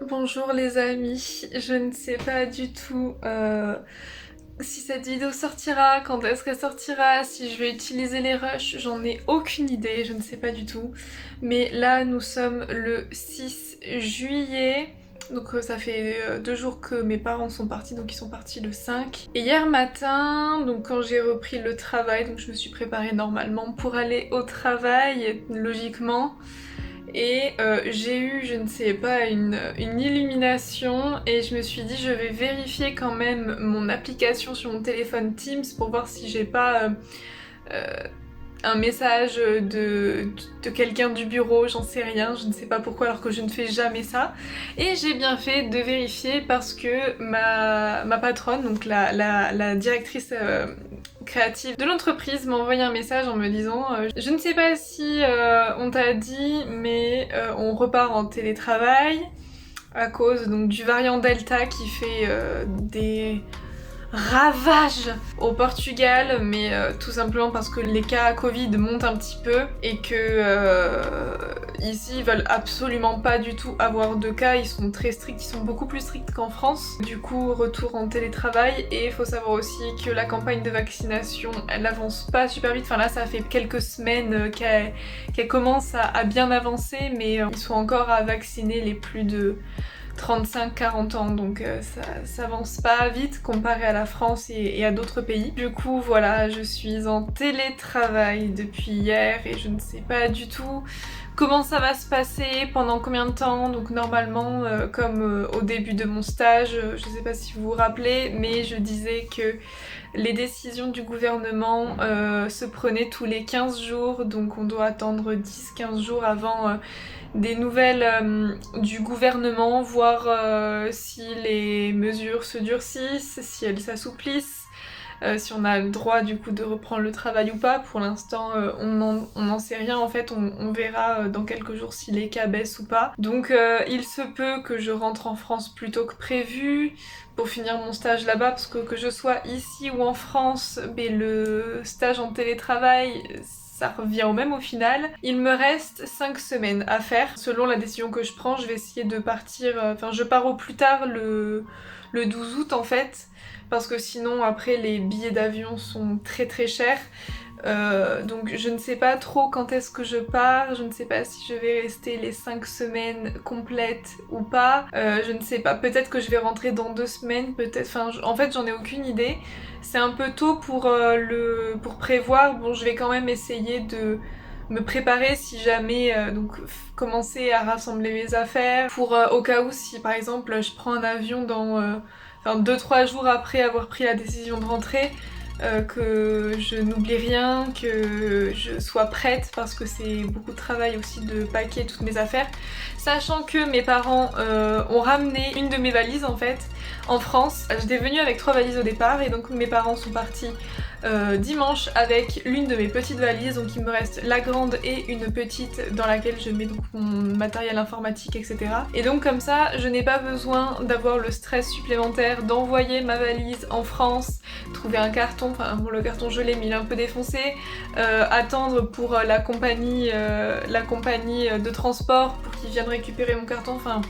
Bonjour les amis, je ne sais pas du tout si cette vidéo sortira, quand est-ce qu'elle sortira, si je vais utiliser les rushs, j'en ai aucune idée, je ne sais pas du tout. Mais là nous sommes le 6 juillet, donc ça fait 2 jours que mes parents sont partis, donc ils sont partis le 5. Et hier matin, donc quand j'ai repris le travail, donc je me suis préparée normalement pour aller au travail, logiquement. Et j'ai eu, je ne sais pas, une illumination et je me suis dit je vais vérifier quand même mon application sur mon téléphone Teams pour voir si j'ai pas euh, un message de quelqu'un du bureau, j'en sais rien, je ne sais pas pourquoi alors que je ne fais jamais ça. Et j'ai bien fait de vérifier parce que ma patronne, donc la directrice créative de l'entreprise m'a envoyé un message en me disant je ne sais pas si on t'a dit mais on repart en télétravail à cause donc du variant Delta qui fait des ravage au Portugal, mais tout simplement parce que les cas Covid montent un petit peu et que ici ils veulent absolument pas du tout avoir de cas, ils sont très stricts, ils sont beaucoup plus stricts qu'en France. Du coup, retour en télétravail et il faut savoir aussi que la campagne de vaccination elle avance pas super vite, enfin là ça fait quelques semaines qu'elle commence à bien avancer, mais ils sont encore à vacciner les plus de 35-40 ans, donc ça avance pas vite comparé à la France et à d'autres pays. Du coup voilà, je suis en télétravail depuis hier et je ne sais pas du tout comment ça va se passer, pendant combien de temps. Donc normalement, comme au début de mon stage, je sais pas si vous vous rappelez, mais je disais que les décisions du gouvernement se prenaient tous les 15 jours, donc on doit attendre 10-15 jours avant des nouvelles du gouvernement, voir si les mesures se durcissent, si elles s'assouplissent, si on a le droit du coup de reprendre le travail ou pas. Pour l'instant on n'en sait rien en fait, on verra dans quelques jours si les cas baissent ou pas. Donc il se peut que je rentre en France plus tôt que prévu pour finir mon stage là-bas, parce que je sois ici ou en France, mais le stage en télétravail ça revient au même au final. Il me reste 5 semaines à faire. Selon la décision que je prends, je vais essayer de partir, enfin je pars au plus tard le 12 août en fait, parce que sinon après les billets d'avion sont très très chers. Donc je ne sais pas trop quand est-ce que je pars, je ne sais pas si je vais rester les 5 semaines complètes ou pas, je ne sais pas, peut-être que je vais rentrer dans 2 semaines, peut-être, enfin en fait j'en ai aucune idée. C'est un peu tôt pour prévoir. Bon, je vais quand même essayer de me préparer si jamais, donc commencer à rassembler mes affaires pour au cas où si par exemple je prends un avion dans enfin 2-3 jours après avoir pris la décision de rentrer, que je n'oublie rien, que je sois prête parce que c'est beaucoup de travail aussi de packer toutes mes affaires. Sachant que mes parents ont ramené une de mes valises en fait en France. J'étais venue avec 3 valises au départ et donc mes parents sont partis dimanche avec l'une de mes petites valises, donc il me reste la grande et une petite dans laquelle je mets donc mon matériel informatique, etc. Et donc comme ça je n'ai pas besoin d'avoir le stress supplémentaire d'envoyer ma valise en France, trouver un carton, enfin bon le carton je l'ai mais il est un peu défoncé, attendre pour la compagnie de transport pour qu'ils viennent récupérer mon carton, enfin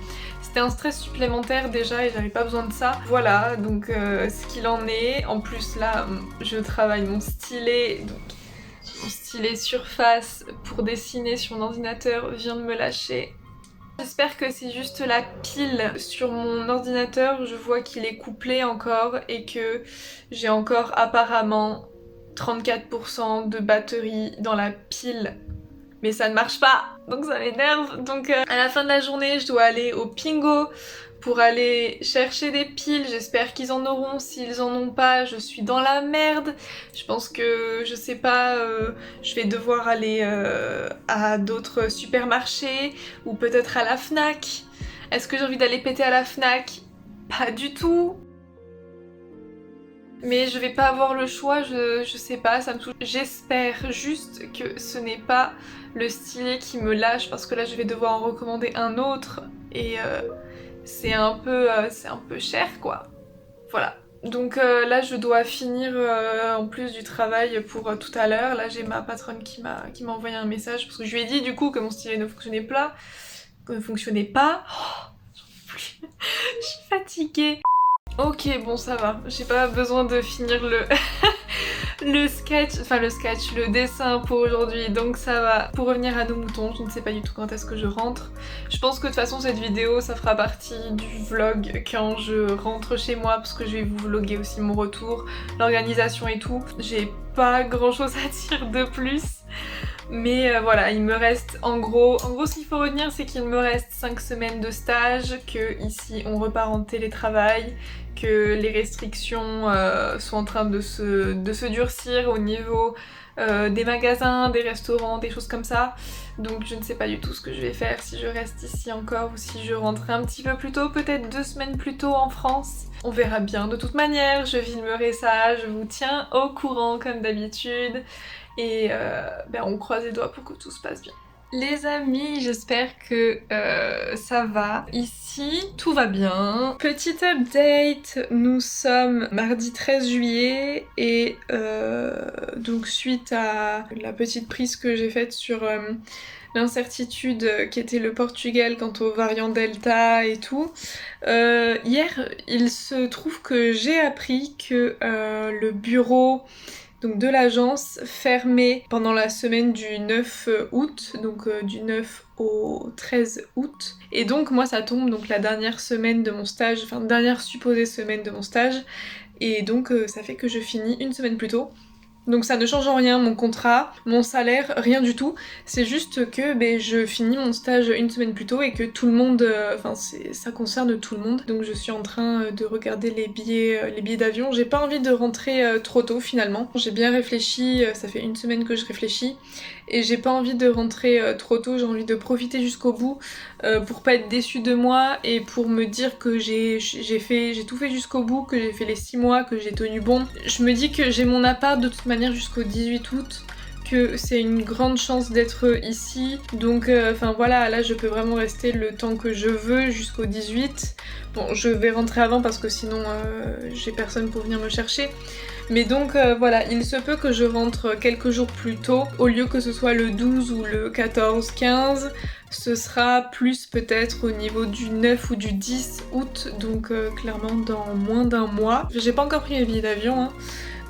c'était un stress supplémentaire déjà et j'avais pas besoin de ça. Voilà, donc ce qu'il en est. En plus là, je travaille mon stylet, donc mon stylet Surface pour dessiner sur mon ordinateur vient de me lâcher. J'espère que c'est juste la pile sur mon ordinateur, je vois qu'il est couplé encore et que j'ai encore apparemment 34% de batterie dans la pile, mais ça ne marche pas, donc ça m'énerve. Donc à la fin de la journée je dois aller au Pingo pour aller chercher des piles, j'espère qu'ils en auront. S'ils en ont pas, je suis dans la merde. Je pense que, je sais pas, je vais devoir aller à d'autres supermarchés ou peut-être à la Fnac. Est-ce que j'ai envie d'aller péter à la Fnac? Pas du tout. Mais je vais pas avoir le choix, je sais pas, ça me touche. J'espère juste que ce n'est pas le stylet qui me lâche parce que là je vais devoir en recommander un autre et c'est un peu cher quoi. Voilà. Donc là je dois finir en plus du travail pour tout à l'heure. Là j'ai ma patronne qui m'a envoyé un message parce que je lui ai dit du coup que mon stylet ne fonctionnait pas. Ne fonctionnait pas. Oh, Je suis fatiguée. Ok, bon ça va, j'ai pas besoin de finir le le dessin pour aujourd'hui, donc ça va. Pour revenir à nos moutons, je ne sais pas du tout quand est-ce que je rentre. Je pense que de toute façon cette vidéo ça fera partie du vlog quand je rentre chez moi, parce que je vais vous vlogger aussi mon retour, l'organisation et tout. J'ai pas grand chose à dire de plus. Mais voilà, il me reste en gros ce qu'il faut retenir, c'est qu'il me reste 5 semaines de stage, que ici on repart en télétravail, que les restrictions sont en train de se durcir au niveau des magasins, des restaurants, des choses comme ça. Donc je ne sais pas du tout ce que je vais faire, si je reste ici encore ou si je rentre un petit peu plus tôt, peut-être 2 semaines plus tôt en France. On verra bien. De toute manière, je filmerai ça, je vous tiens au courant comme d'habitude. Et on croise les doigts pour que tout se passe bien. Les amis, j'espère que ça va. Ici, tout va bien. Petit update, nous sommes mardi 13 juillet et donc suite à la petite prise que j'ai faite sur l'incertitude qui était le Portugal quant au variant Delta et tout, hier, il se trouve que j'ai appris que le bureau donc de l'agence fermée pendant la semaine du 9 août, donc du 9 au 13 août. Et donc moi ça tombe donc la dernière semaine de mon stage, enfin dernière supposée semaine de mon stage, et donc ça fait que je finis une semaine plus tôt. Donc ça ne change en rien mon contrat, mon salaire, rien du tout. C'est juste que je finis mon stage une semaine plus tôt et que tout le monde, ça concerne tout le monde. Donc je suis en train de regarder les billets d'avion. J'ai pas envie de rentrer trop tôt finalement. J'ai bien réfléchi, ça fait une semaine que je réfléchis. Et j'ai pas envie de rentrer trop tôt, j'ai envie de profiter jusqu'au bout pour pas être déçue de moi et pour me dire que j'ai tout fait jusqu'au bout, que j'ai fait les 6 mois, que j'ai tenu bon. Je me dis que j'ai mon appart de toute manière jusqu'au 18 août, que c'est une grande chance d'être ici. Donc voilà, là je peux vraiment rester le temps que je veux jusqu'au 18. Bon, je vais rentrer avant parce que sinon j'ai personne pour venir me chercher. Mais donc voilà, il se peut que je rentre quelques jours plus tôt, au lieu que ce soit le 12 ou le 14-15, ce sera plus peut-être au niveau du 9 ou du 10 août, donc clairement dans moins d'un mois. J'ai pas encore pris mes billets d'avion, hein,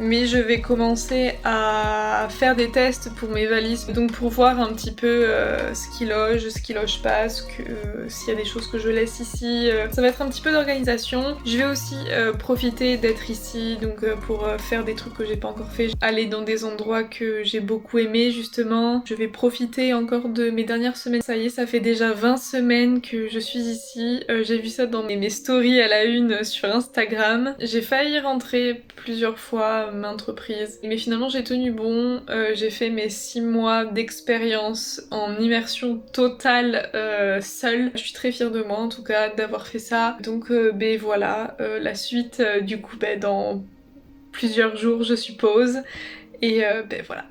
mais je vais commencer à faire des tests pour mes valises, donc pour voir un petit peu ce qui loge pas, s'il y a des choses que je laisse ici. Ça va être un petit peu d'organisation. Je vais aussi profiter d'être ici, donc pour faire des trucs que j'ai pas encore fait, aller dans des endroits que j'ai beaucoup aimé justement. Je vais profiter encore de mes dernières semaines. Ça y est, ça fait déjà 20 semaines que je suis ici. J'ai vu ça dans mes stories à la une sur Instagram. J'ai failli rentrer plusieurs fois, maintes reprises, mais finalement j'ai tenu bon. J'ai fait mes 6 mois d'expérience en immersion totale seule. Je suis très fière de moi en tout cas d'avoir fait ça. Donc voilà, la suite du coup dans plusieurs jours je suppose. Et voilà.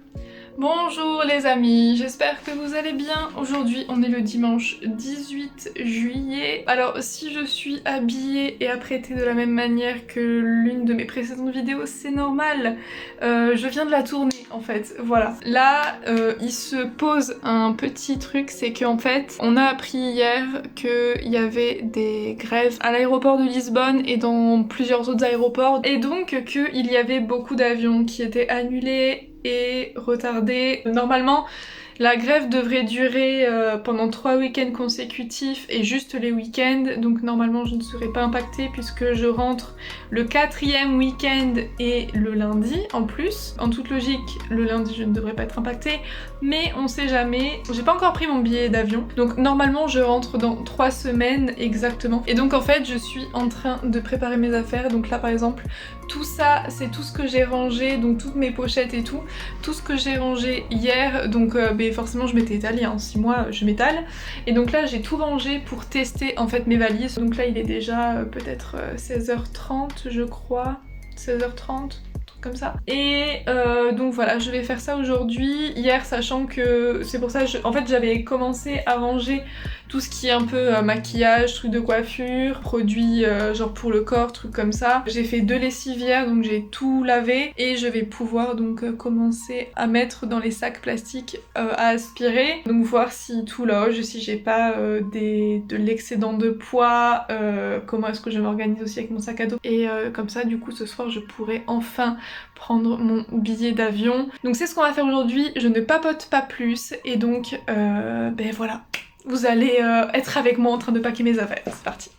Bonjour les amis, j'espère que vous allez bien. Aujourd'hui on est le dimanche 18 juillet. Alors si je suis habillée et apprêtée de la même manière que l'une de mes précédentes vidéos, c'est normal. Je viens de la tourner en fait, voilà. Là il se pose un petit truc, c'est qu'en fait on a appris hier qu'il y avait des grèves à l'aéroport de Lisbonne et dans plusieurs autres aéroports, et donc qu'il y avait beaucoup d'avions qui étaient annulés et retardé. Normalement, la grève devrait durer pendant 3 week-ends consécutifs et juste les week-ends, donc normalement je ne serai pas impactée puisque je rentre le 4e week-end et le lundi en plus. En toute logique, le lundi je ne devrais pas être impactée, mais on sait jamais. J'ai pas encore pris mon billet d'avion, donc normalement je rentre dans 3 semaines exactement. Et donc en fait je suis en train de préparer mes affaires, donc là par exemple tout ça c'est tout ce que j'ai rangé, donc toutes mes pochettes et tout ce que j'ai rangé hier, donc forcément je m'étais étalée, en 6 mois je m'étale, et donc là j'ai tout rangé pour tester en fait mes valises. Donc là il est déjà peut-être 16h30 je crois, 16h30, comme ça. Et donc voilà, je vais faire ça aujourd'hui. Hier, sachant que c'est pour ça, en fait j'avais commencé à ranger tout ce qui est un peu maquillage, trucs de coiffure, produits genre pour le corps, trucs comme ça. J'ai fait 2 lessivières, donc j'ai tout lavé et je vais pouvoir donc commencer à mettre dans les sacs plastiques à aspirer. Donc voir si tout loge, si j'ai pas de l'excédent de poids, comment est-ce que je m'organise aussi avec mon sac à dos. Et comme ça du coup ce soir je pourrai enfin prendre mon billet d'avion. Donc c'est ce qu'on va faire aujourd'hui, je ne papote pas plus et donc ben voilà, vous allez être avec moi en train de packer mes affaires, c'est parti.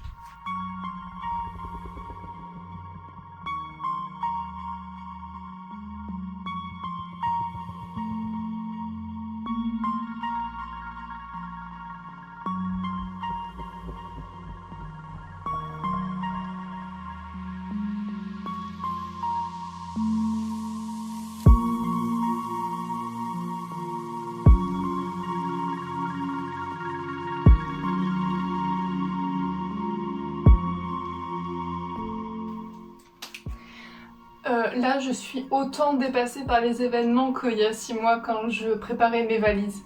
Là, je suis autant dépassée par les événements qu'il y a 6 mois quand je préparais mes valises.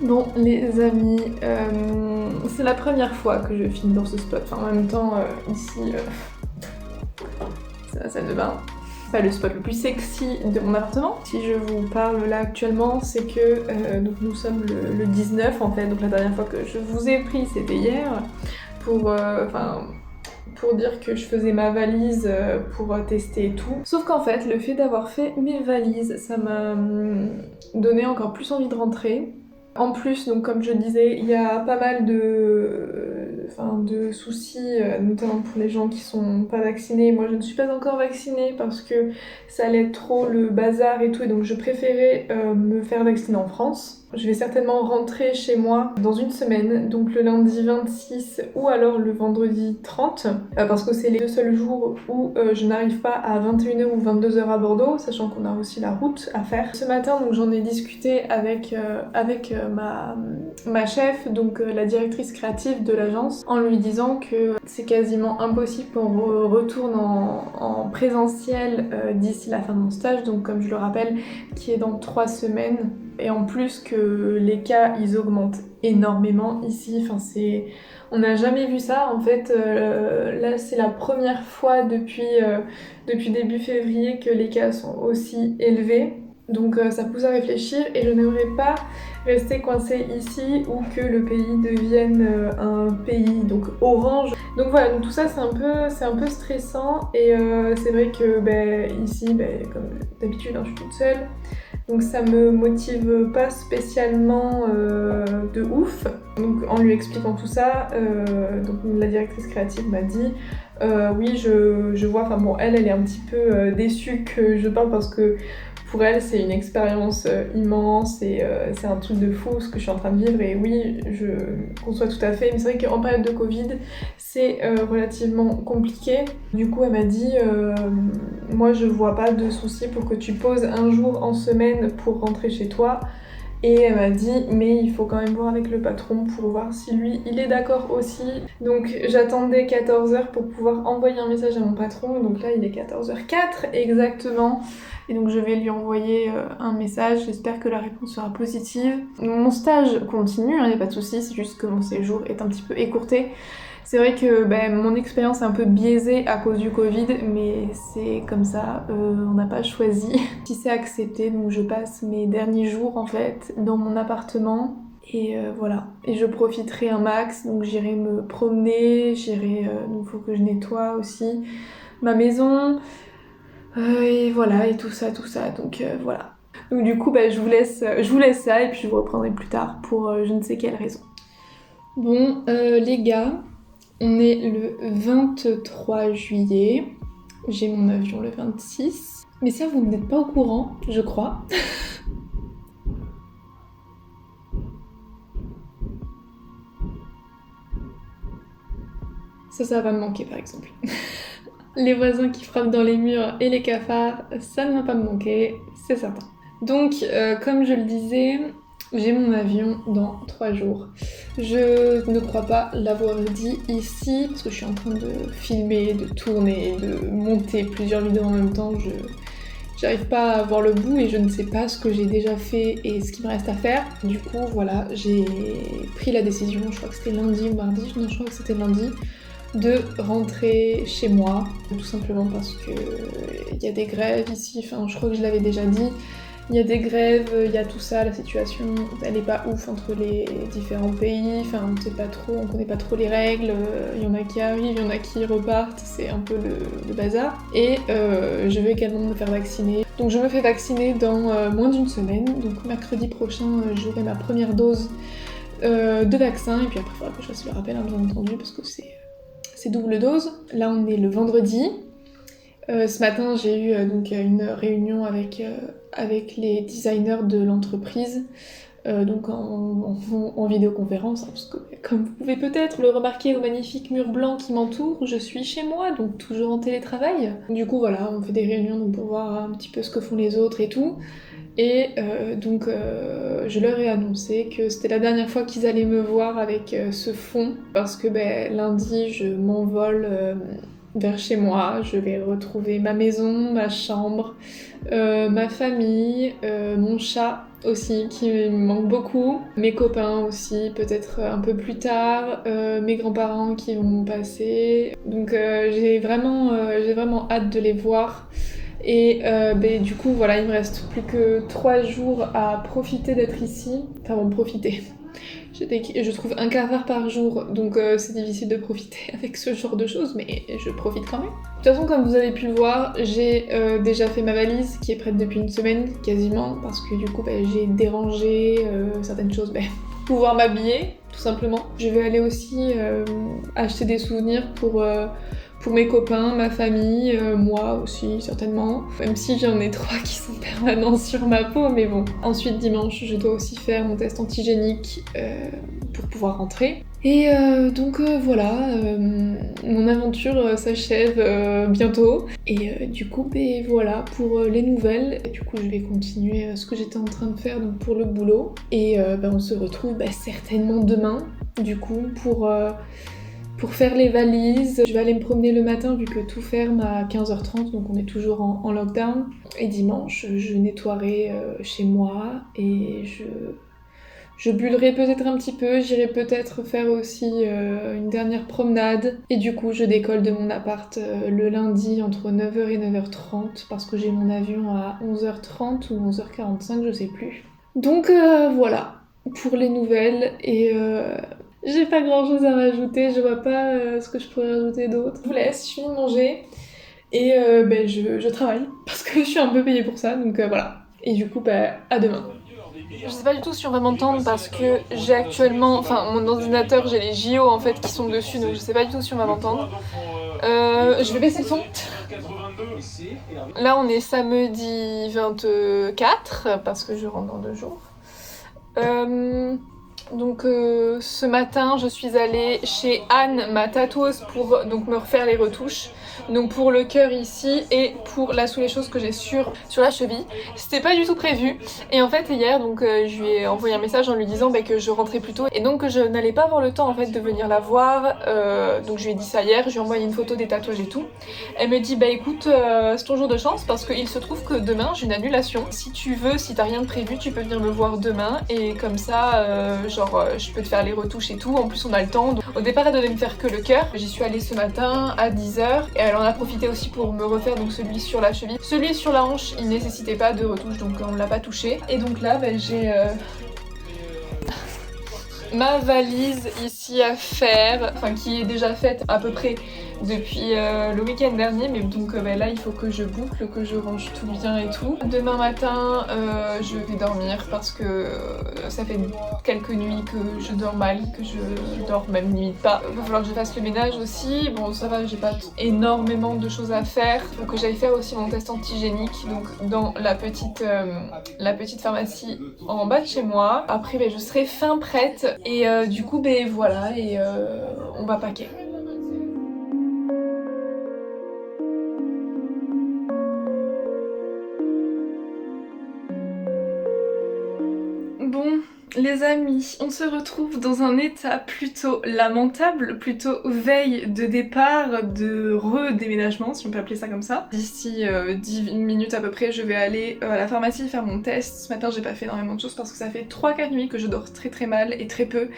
Bon les amis, c'est la première fois que je filme dans ce spot, enfin en même temps ici c'est la salle de bain, pas le spot le plus sexy de mon appartement. Si je vous parle là actuellement c'est que donc nous sommes le 19 en fait, donc la dernière fois que je vous ai pris c'était hier pour dire que je faisais ma valise pour tester et tout. Sauf qu'en fait, le fait d'avoir fait mes valises, ça m'a donné encore plus envie de rentrer. En plus, donc comme je disais, il y a pas mal de soucis, notamment pour les gens qui sont pas vaccinés. Moi, je ne suis pas encore vaccinée parce que ça allait être trop le bazar et tout, et donc je préférais me faire vacciner en France. Je vais certainement rentrer chez moi dans une semaine, donc le lundi 26 ou alors le vendredi 30, parce que c'est les 2 seuls jours où je n'arrive pas à 21h ou 22h à Bordeaux, sachant qu'on a aussi la route à faire. Ce matin, donc j'en ai discuté avec ma chef, donc la directrice créative de l'agence, en lui disant que c'est quasiment impossible qu'on retourne en présentiel d'ici la fin de mon stage, donc comme je le rappelle, qui est dans 3 semaines. Et en plus que les cas ils augmentent énormément ici, on n'a jamais vu ça en fait. Là c'est la première fois depuis début février que les cas sont aussi élevés. Donc ça pousse à réfléchir et je n'aimerais pas rester coincée ici ou que le pays devienne un pays donc orange. Donc voilà, donc tout ça c'est un peu stressant et c'est vrai que ici, comme d'habitude je suis toute seule. Donc ça me motive pas spécialement de ouf. Donc en lui expliquant tout ça, donc la directrice créative m'a dit oui je vois, enfin bon elle est un petit peu déçue que je parle parce que pour elle c'est une expérience immense et c'est un truc de fou ce que je suis en train de vivre et oui je conçois tout à fait, mais c'est vrai qu'en période de Covid c'est relativement compliqué. Du coup elle m'a dit moi je vois pas de souci pour que tu poses un jour en semaine pour rentrer chez toi. Et elle m'a dit mais il faut quand même voir avec le patron pour voir si lui il est d'accord aussi. Donc j'attendais 14h pour pouvoir envoyer un message à mon patron, donc là il est 14h04 exactement. Et donc je vais lui envoyer un message, j'espère que la réponse sera positive. Mon stage continue, il n'y a pas de souci, c'est juste que mon séjour est un petit peu écourté. C'est vrai que mon expérience est un peu biaisée à cause du Covid, mais c'est comme ça, on n'a pas choisi. Si c'est accepté, donc je passe mes derniers jours en fait dans mon appartement. Et voilà, et je profiterai un max, donc j'irai me promener, donc faut que je nettoie aussi ma maison. Et voilà, et tout ça, donc voilà. Donc du coup, je vous laisse ça et puis je vous reprendrai plus tard pour je ne sais quelle raison. Bon, les gars, on est le 23 juillet, j'ai mon avion le 26. Mais ça, vous n'êtes pas au courant, je crois. Ça va me manquer par exemple. Les voisins qui frappent dans les murs et les cafards, ça ne va pas me manquer, c'est certain. Donc, comme je le disais, j'ai mon avion dans 3 jours. Je ne crois pas l'avoir dit ici, parce que je suis en train de filmer, de tourner, de monter plusieurs vidéos en même temps. J'arrive pas à voir le bout et je ne sais pas ce que j'ai déjà fait et ce qu'il me reste à faire. Du coup, voilà, j'ai pris la décision, je crois que c'était lundi ou mardi, non, je crois que c'était lundi, de rentrer chez moi, tout simplement parce que il y a des grèves ici, enfin je crois que je l'avais déjà dit, il y a des grèves, il y a tout ça, la situation elle est pas ouf entre les différents pays, enfin on sait pas trop, on connaît pas trop les règles, il y en a qui arrivent, il y en a qui repartent, c'est un peu le bazar. Et je vais également me faire vacciner. Donc je me fais vacciner dans moins d'une semaine, donc mercredi prochain j'aurai ma première dose de vaccin, et puis après il faudra que je fasse le rappel, hein, bien entendu, parce que c'est double dose. Là on est le vendredi. Ce matin j'ai eu donc une réunion avec les designers de l'entreprise, donc en vidéoconférence, hein, parce que comme vous pouvez peut-être le remarquer au magnifique mur blanc qui m'entoure, je suis chez moi, donc toujours en télétravail. Du coup voilà, on fait des réunions donc, pour voir un petit peu ce que font les autres et tout. Et donc je leur ai annoncé que c'était la dernière fois qu'ils allaient me voir avec ce fond, parce que lundi je m'envole vers chez moi, je vais retrouver ma maison, ma chambre, ma famille, mon chat aussi qui me manque beaucoup, mes copains aussi peut-être un peu plus tard, mes grands-parents qui vont passer. Donc j'ai vraiment hâte de les voir. Et du coup voilà, il me reste plus que 3 jours à profiter d'être ici. Enfin bon, profiter. Je trouve un cafard par jour, donc c'est difficile de profiter avec ce genre de choses, mais je profite quand même. De toute façon, comme vous avez pu le voir, j'ai déjà fait ma valise qui est prête depuis une semaine quasiment, parce que du coup j'ai dérangé certaines choses pour pouvoir m'habiller, tout simplement. Je vais aller aussi acheter des souvenirs pour mes copains, ma famille, moi aussi certainement. Même si j'en ai 3 qui sont permanents sur ma peau, mais bon. Ensuite dimanche, je dois aussi faire mon test antigénique pour pouvoir rentrer. Et donc voilà, mon aventure s'achève bientôt. Et du coup, voilà pour les nouvelles. Et du coup, je vais continuer ce que j'étais en train de faire donc pour le boulot. Et on se retrouve certainement demain, du coup, pour faire les valises. Je vais aller me promener le matin vu que tout ferme à 15h30, donc on est toujours en lockdown. Et dimanche, je nettoierai chez moi et je bullerai peut-être un petit peu, j'irai peut-être faire aussi une dernière promenade. Et du coup, je décolle de mon appart le lundi entre 9h et 9h30 parce que j'ai mon avion à 11h30 ou 11h45, je sais plus. Donc voilà, pour les nouvelles et... j'ai pas grand chose à rajouter, je vois pas ce que je pourrais rajouter d'autre. Je vous laisse, je finis de manger et je travaille parce que je suis un peu payée pour ça, donc voilà. Et du coup, à demain. Je sais pas du tout si on va m'entendre parce que j'ai actuellement, enfin mon ordinateur, j'ai les JO en fait qui sont dessus, donc je sais pas du tout si on va m'entendre. Je vais baisser le son. Là on est samedi 24 parce que je rentre dans 2 jours. Donc ce matin je suis allée chez Anne, ma tatoueuse, pour donc me refaire les retouches. Donc pour le cœur ici et pour la sous les choses que j'ai sur la cheville. C'était pas du tout prévu. Et en fait hier donc je lui ai envoyé un message en lui disant que je rentrais plus tôt et donc que je n'allais pas avoir le temps en fait de venir la voir. Donc je lui ai dit ça hier, je lui ai envoyé une photo des tatouages et tout. Elle me dit écoute c'est ton jour de chance parce qu'il se trouve que demain j'ai une annulation. Si tu veux, si t'as rien de prévu, tu peux venir me voir demain et comme ça je peux te faire les retouches et tout. En plus on a le temps. Donc, au départ elle devait me faire que le cœur. J'y suis allée ce matin à 10h et elle en a profité aussi pour me refaire donc celui sur la cheville. Celui sur la hanche il nécessitait pas de retouche donc on l'a pas touché. Et donc là j'ai ma valise ici à faire, enfin qui est déjà faite à peu près depuis le week-end dernier, mais donc bah, là il faut que je boucle, que je range tout bien et tout. Demain matin je vais dormir parce que ça fait quelques nuits que je dors mal, que je dors même limite pas. Il va falloir que je fasse le ménage aussi. Bon ça va, j'ai pas énormément de choses à faire. Faut que j'aille faire aussi mon test antigénique donc dans la petite pharmacie en bas de chez moi. Après bah, je serai fin prête et du coup bah, voilà et on va paquer. Bon, les amis, on se retrouve dans un état plutôt lamentable, plutôt veille de départ, de redéménagement, si on peut appeler ça comme ça. D'ici 10 minutes à peu près, je vais aller à la pharmacie faire mon test. Ce matin, j'ai pas fait énormément de choses parce que ça fait 3-4 nuits que je dors très mal et très peu.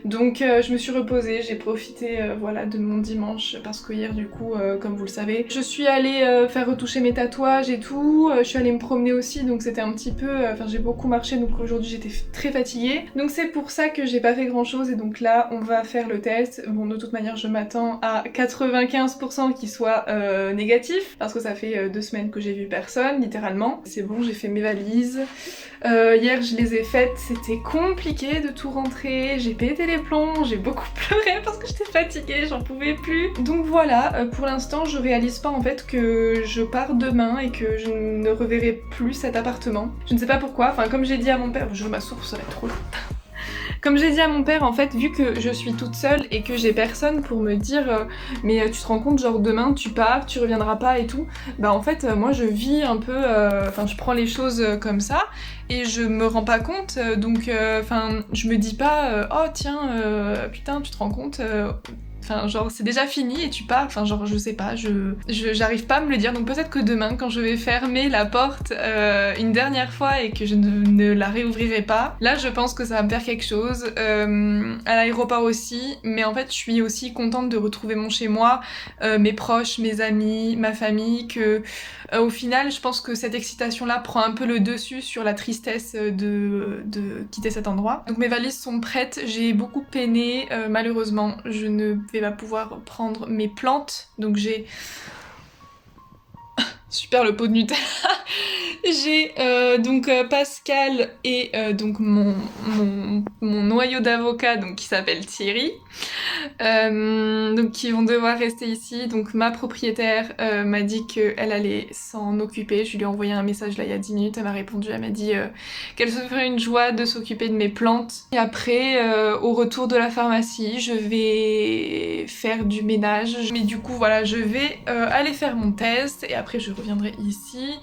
Donc je me suis reposée, j'ai profité voilà, de mon dimanche parce que hier du coup, comme vous le savez, je suis allée faire retoucher mes tatouages et tout. Je suis allée me promener aussi, donc c'était un petit peu... Enfin j'ai beaucoup marché, donc aujourd'hui j'étais très fatiguée. Donc c'est pour ça que j'ai pas fait grand chose et donc là on va faire le test. Bon de toute manière je m'attends à 95% qu'il soit négatif parce que ça fait 2 semaines que j'ai vu personne littéralement. C'est bon, j'ai fait mes valises. Hier je les ai faites, c'était compliqué de tout rentrer, j'ai pété les plombs, j'ai beaucoup pleuré parce que j'étais fatiguée, j'en pouvais plus. Donc voilà, pour l'instant je réalise pas en fait que je pars demain et que je ne reverrai plus cet appartement. Je ne sais pas pourquoi, enfin comme j'ai dit à mon père, je ma source ça va être trop long. Comme j'ai dit à mon père, en fait, vu que je suis toute seule et que j'ai personne pour me dire mais tu te rends compte, genre demain tu pars, tu reviendras pas et tout, bah en fait moi je vis un peu, enfin je prends les choses comme ça et je me rends pas compte, donc enfin je me dis pas oh tiens putain tu te rends compte enfin genre c'est déjà fini et tu pars, enfin genre je sais pas, j'arrive pas à me le dire, donc peut-être que demain quand je vais fermer la porte une dernière fois et que je ne la réouvrirai pas, là je pense que ça va me faire quelque chose, à l'aéroport aussi, mais en fait je suis aussi contente de retrouver mon chez moi, mes proches, mes amis, ma famille, que au final je pense que cette excitation là prend un peu le dessus sur la tristesse de quitter cet endroit. Donc mes valises sont prêtes, j'ai beaucoup peiné, malheureusement je ne vais pas pouvoir prendre mes plantes, donc j'ai super le pot de Nutella. J'ai donc Pascal et donc mon noyau d'avocat donc qui s'appelle Thierry, donc qui vont devoir rester ici. Donc ma propriétaire m'a dit qu'elle allait s'en occuper. Je lui ai envoyé un message là il y a 10 minutes, elle m'a répondu, elle m'a dit qu'elle se ferait une joie de s'occuper de mes plantes. Et après au retour de la pharmacie je vais faire du ménage, mais du coup voilà je vais aller faire mon test et après je reviendrai ici.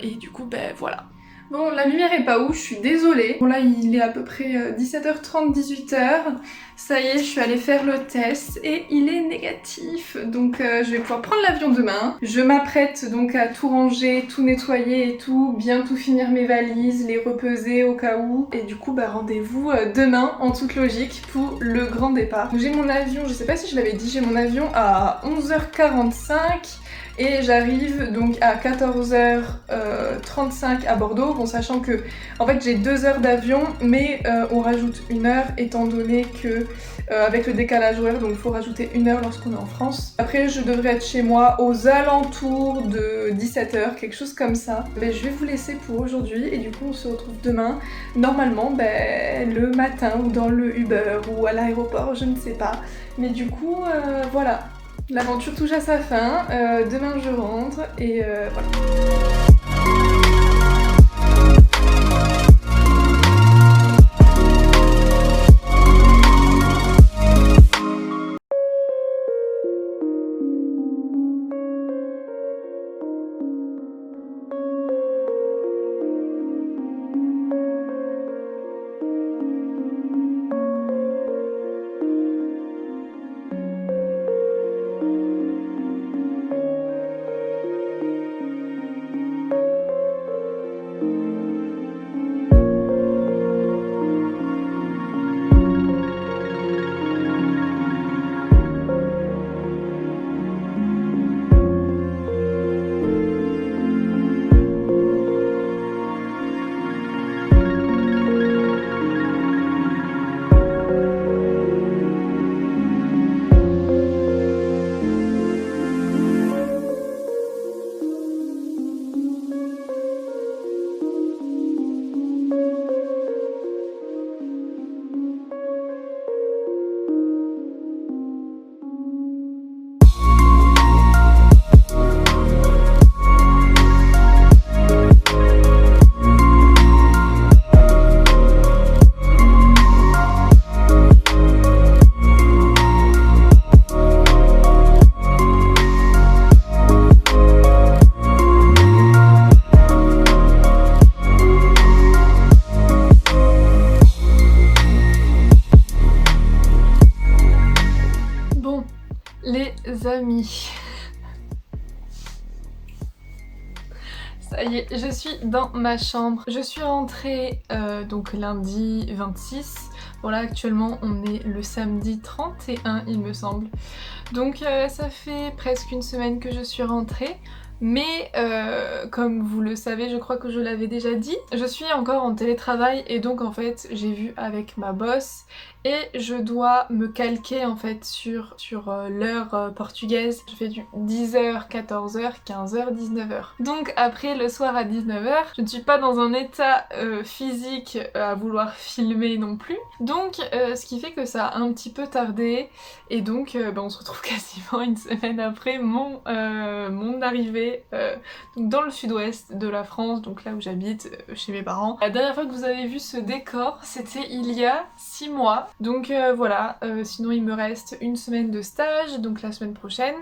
Et du coup, ben voilà. Bon, la lumière est pas ouf, je suis désolée. Bon là, il est à peu près 17h30, 18h. Ça y est, je suis allée faire le test et il est négatif. Donc je vais pouvoir prendre l'avion demain. Je m'apprête donc à tout ranger, tout nettoyer et tout, bien tout finir mes valises, les repeser au cas où. Et du coup, bah rendez-vous demain en toute logique pour le grand départ. J'ai mon avion, je sais pas si je l'avais dit, j'ai mon avion à 11h45. Et j'arrive donc à 14h35 à Bordeaux, bon sachant que en fait j'ai 2 heures d'avion, mais on rajoute 1 heure étant donné que avec le décalage horaire, donc il faut rajouter 1 heure lorsqu'on est en France. Après je devrais être chez moi aux alentours de 17h, quelque chose comme ça. Mais je vais vous laisser pour aujourd'hui et du coup on se retrouve demain, normalement le matin ou dans le Uber ou à l'aéroport, je ne sais pas. Mais du coup voilà. L'aventure touche à sa fin, demain je rentre et voilà. les amis. Ça y est, je suis dans ma chambre. Je suis rentrée donc lundi 26. Bon là actuellement on est le samedi 31 il me semble. Donc ça fait presque une semaine que je suis rentrée. Mais comme vous le savez, je crois que je l'avais déjà dit, je suis encore en télétravail et donc en fait j'ai vu avec ma boss et je dois me calquer en fait sur l'heure portugaise. Je fais du 10h, 14h, 15h, 19h. Donc après le soir à 19h, je ne suis pas dans un état physique à vouloir filmer non plus. Donc ce qui fait que ça a un petit peu tardé et donc on se retrouve quasiment une semaine après mon arrivée donc dans le sud-ouest de la France, donc là où j'habite, chez mes parents. La dernière fois que vous avez vu ce décor, c'était il y a 6 mois. Donc voilà, sinon il me reste une semaine de stage, donc la semaine prochaine.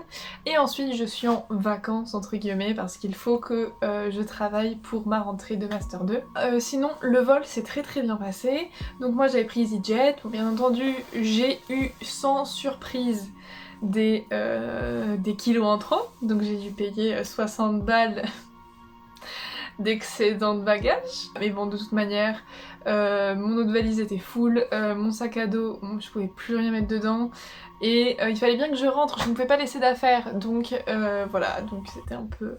Et ensuite je suis en vacances entre guillemets parce qu'il faut que je travaille pour ma rentrée de Master 2. Sinon le vol s'est très bien passé. Donc moi j'avais pris EasyJet, bon, bien entendu j'ai eu sans surprise des kilos en trop, donc j'ai dû payer 60 balles d'excédent de bagages. Mais bon, de toute manière, mon autre valise était full, mon sac à dos, je pouvais plus rien mettre dedans, et il fallait bien que je rentre, je ne pouvais pas laisser d'affaires, donc voilà, donc c'était un peu...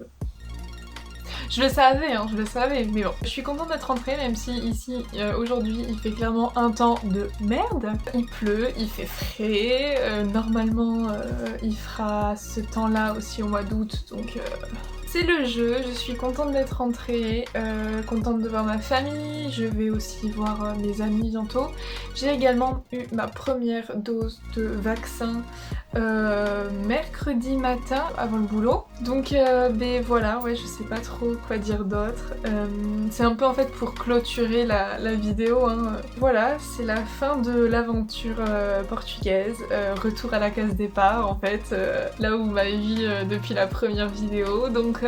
Je le savais, hein, je le savais, mais bon. Je suis contente d'être rentrée, même si ici, aujourd'hui, il fait clairement un temps de merde. Il pleut, il fait frais, normalement, il fera ce temps-là aussi au mois d'août, donc... C'est le jeu, je suis contente d'être rentrée, contente de voir ma famille, je vais aussi voir mes amis bientôt. J'ai également eu ma première dose de vaccin mercredi matin avant le boulot. Donc ben voilà, ouais, je sais pas trop quoi dire d'autre. C'est un peu en fait pour clôturer la vidéo, hein. Voilà, c'est la fin de l'aventure portugaise, retour à la case départ en fait, là où vous m'avez vu depuis la première vidéo. Donc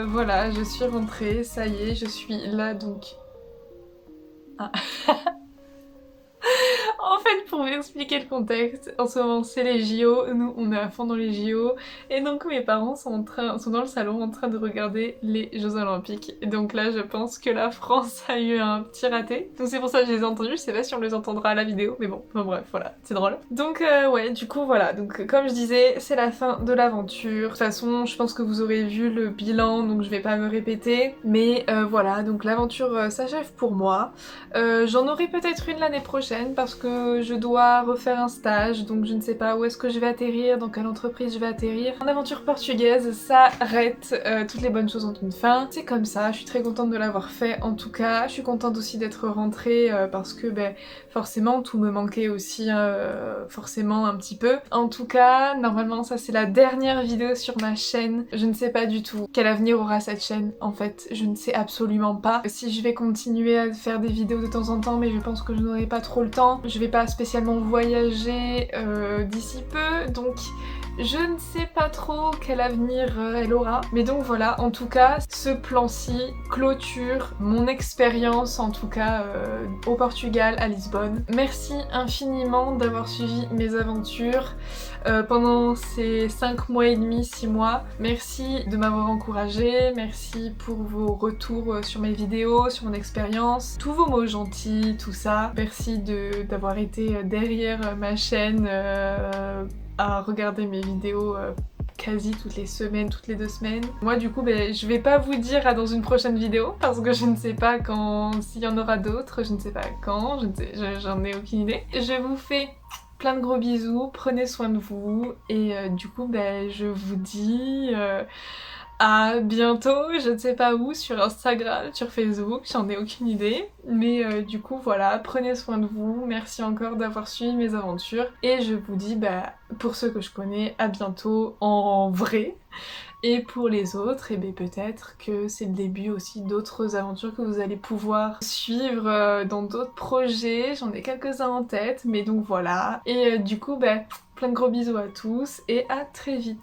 voilà, je suis rentrée, ça y est, je suis là donc... Ah. En fait, pour vous expliquer le contexte, en ce moment c'est les JO, nous on est à fond dans les JO, et donc mes parents sont dans le salon en train de regarder les Jeux Olympiques. Et donc là je pense que la France a eu un petit raté, donc c'est pour ça que je les ai entendus, je sais pas si on les entendra à la vidéo, mais bon, enfin bref, voilà, c'est drôle. Donc ouais, du coup voilà, donc comme je disais, c'est la fin de l'aventure. De toute façon, je pense que vous aurez vu le bilan, donc je vais pas me répéter, mais voilà, donc l'aventure s'achève pour moi. J'en aurai peut-être une l'année prochaine, parce que je dois refaire un stage, donc je ne sais pas où est-ce que je vais atterrir, dans quelle entreprise je vais atterrir. En aventure portugaise, ça arrête, toutes les bonnes choses ont une fin. C'est comme ça, je suis très contente de l'avoir fait en tout cas. Je suis contente aussi d'être rentrée parce que ben, forcément tout me manquait aussi, forcément un petit peu. En tout cas, normalement ça c'est la dernière vidéo sur ma chaîne. Je ne sais pas du tout quel avenir aura cette chaîne en fait, je ne sais absolument pas. Si je vais continuer à faire des vidéos de temps en temps, mais je pense que je n'aurai pas trop le temps. Je vais pas spécialement voyager d'ici peu, donc je ne sais pas trop quel avenir elle aura. Mais donc voilà, en tout cas, ce plan-ci clôture mon expérience, en tout cas au Portugal, à Lisbonne. Merci infiniment d'avoir suivi mes aventures pendant ces 5 mois et demi, 6 mois. Merci de m'avoir encouragée, merci pour vos retours sur mes vidéos, sur mon expérience, tous vos mots gentils, tout ça. Merci d'avoir été derrière ma chaîne à regarder mes vidéos quasi toutes les semaines, toutes les 2 semaines. Moi du coup ben, je vais pas vous dire à dans une prochaine vidéo parce que je ne sais pas quand, s'il y en aura d'autres, je ne sais pas quand, j'en ai aucune idée. Je vous fais plein de gros bisous, prenez soin de vous et du coup ben, je vous dis à bientôt, je ne sais pas où, sur Instagram, sur Facebook, j'en ai aucune idée. Mais du coup voilà, prenez soin de vous, merci encore d'avoir suivi mes aventures. Et je vous dis, bah, pour ceux que je connais, à bientôt en vrai. Et pour les autres, et bien peut-être que c'est le début aussi d'autres aventures que vous allez pouvoir suivre dans d'autres projets. J'en ai quelques-uns en tête, mais donc voilà. Et du coup, bah, plein de gros bisous à tous et à très vite.